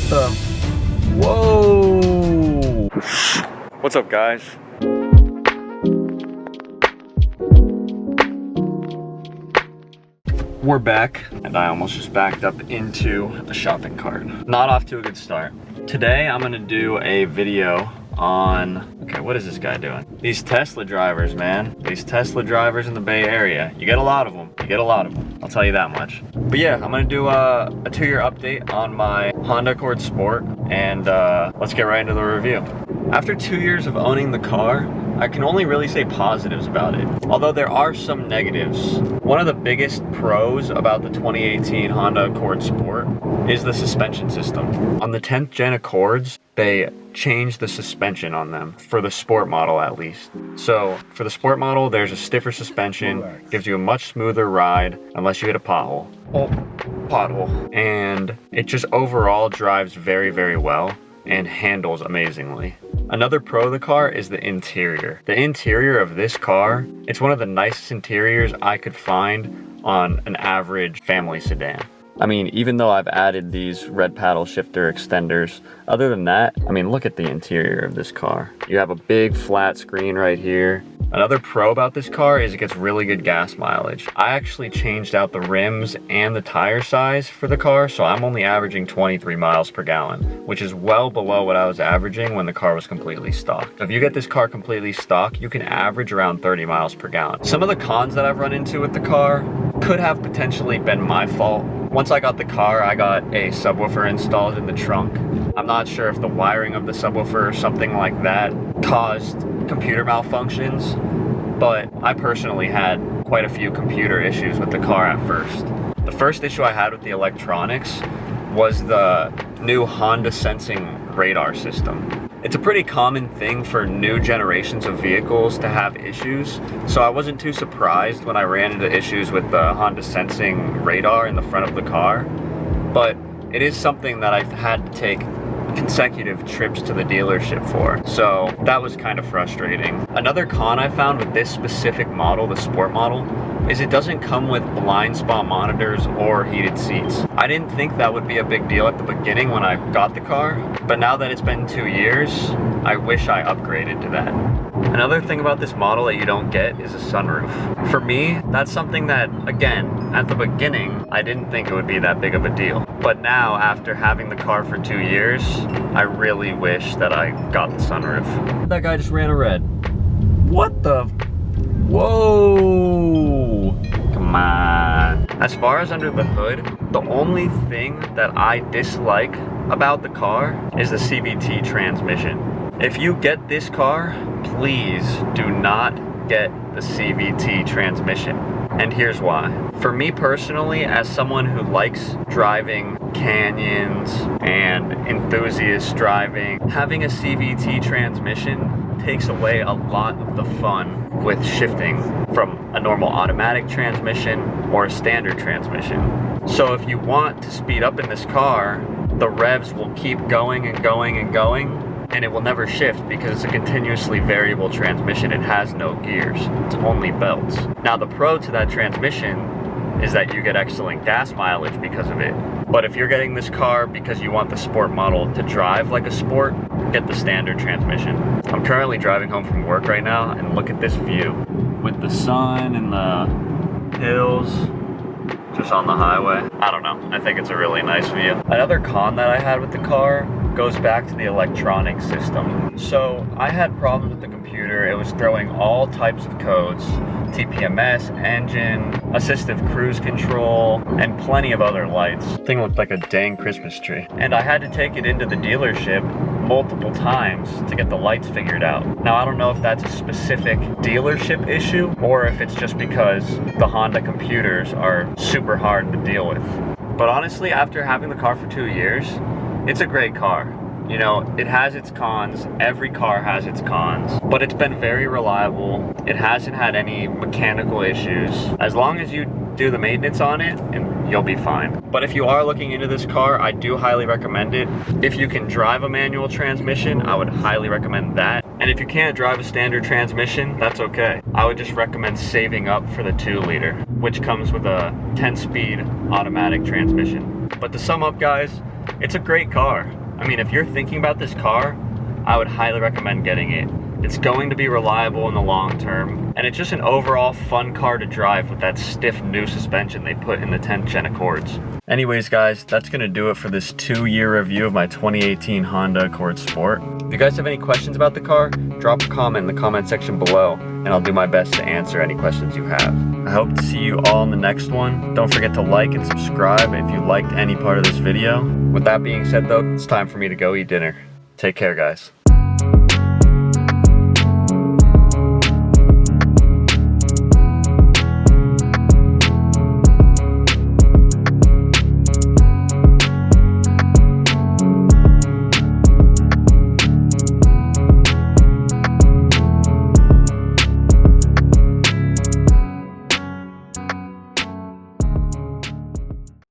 the? Whoa! What's up, guys? We're back, and I almost just backed up into a shopping cart. Not off to a good start. Today, I'm gonna do a video on, okay, what is this guy doing? These Tesla drivers, man. These Tesla drivers in the Bay Area. You get a lot of them. You get a lot of them. I'll tell you that much. But yeah, I'm gonna do a 2-year update on my Honda Accord Sport, and let's get right into the review. After 2 years of owning the car, I can only really say positives about it, although there are some negatives. One of the biggest pros about the 2018 Honda Accord Sport is the suspension system. On the 10th gen Accords, they changed the suspension on them, for the Sport model at least. So for the Sport model, there's a stiffer suspension, gives you a much smoother ride, unless you hit a pothole. And it just overall drives very, very well and handles amazingly. Another pro of the car is the interior. The interior of this car, it's one of the nicest interiors I could find on an average family sedan. I mean, even though I've added these red paddle shifter extenders, other than that, I mean, look at the interior of this car. You have a big flat screen right here. Another pro about this car is it gets really good gas mileage. I actually changed out the rims and the tire size for the car, so I'm only averaging 23 miles per gallon, which is well below what I was averaging when the car was completely stock. So if you get this car completely stock, you can average around 30 miles per gallon. Some of the cons that I've run into with the car could have potentially been my fault. Once I got the car, I got a subwoofer installed in the trunk. I'm not sure if the wiring of the subwoofer or something like that caused computer malfunctions, but I personally had quite a few computer issues with the car at first. The first issue I had with the electronics was the new Honda Sensing radar system. It's a pretty common thing for new generations of vehicles to have issues, so I wasn't too surprised when I ran into issues with the Honda Sensing radar in the front of the car, but it is something that I've had to take consecutive trips to the dealership for, so that was kind of frustrating. Another con I found with this specific model, the Sport model, is it doesn't come with blind spot monitors or heated seats. I didn't think that would be a big deal at the beginning when I got the car, but now that it's been 2 years, I wish I upgraded to that. Another thing about this model that you don't get is a sunroof. For me, that's something that, again, at the beginning, I didn't think it would be that big of a deal. But now, after having the car for 2 years, I really wish that I got the sunroof. That guy just ran a red. What the? Whoa! Come on. As far as under the hood, the only thing that I dislike about the car is the CVT transmission. If you get this car, please do not get the CVT transmission. And here's why. For me personally, as someone who likes driving canyons and enthusiast driving, having a CVT transmission takes away a lot of the fun with shifting from a normal automatic transmission or a standard transmission. So if you want to speed up in this car, the revs will keep going and going and going, and it will never shift because it's a continuously variable transmission. It has no gears, it's only belts. Now the pro to that transmission is that you get excellent gas mileage because of it. But if you're getting this car because you want the Sport model to drive like a Sport, get the standard transmission. I'm currently driving home from work right now, and look at this view. With the sun and the hills just on the highway. I don't know, I think it's a really nice view. Another con that I had with the car goes back to the electronic system. So I had problems with the computer. It was throwing all types of codes, TPMS, engine, assistive cruise control, and plenty of other lights. The thing looked like a dang Christmas tree. And I had to take it into the dealership multiple times to get the lights figured out. Now I don't know if that's a specific dealership issue or if it's just because the Honda computers are super hard to deal with. But honestly, after having the car for 2 years, it's a great car. You know, it has its cons. Every car has its cons, but it's been very reliable. It hasn't had any mechanical issues. As long as you do the maintenance on it, and you'll be fine. But if you are looking into this car, I do highly recommend it. If you can drive a manual transmission, I would highly recommend that. And if you can't drive a standard transmission, that's okay. I would just recommend saving up for the 2-liter, which comes with a 10-speed automatic transmission. But to sum up, guys, It's a great car. I mean, if you're thinking about this car, I would highly recommend getting it. It's going to be reliable in the long term, and it's just an overall fun car to drive with that stiff new suspension they put in the 10th Gen Accords. Anyways guys, that's gonna do it for this 2-year review of my 2018 Honda Accord Sport. If you guys have any questions about the car, drop a comment in the comment section below, and I'll do my best to answer any questions you have. I hope to see you all in the next one. Don't forget to like and subscribe if you liked any part of this video. With that being said though, it's time for me to go eat dinner. Take care guys.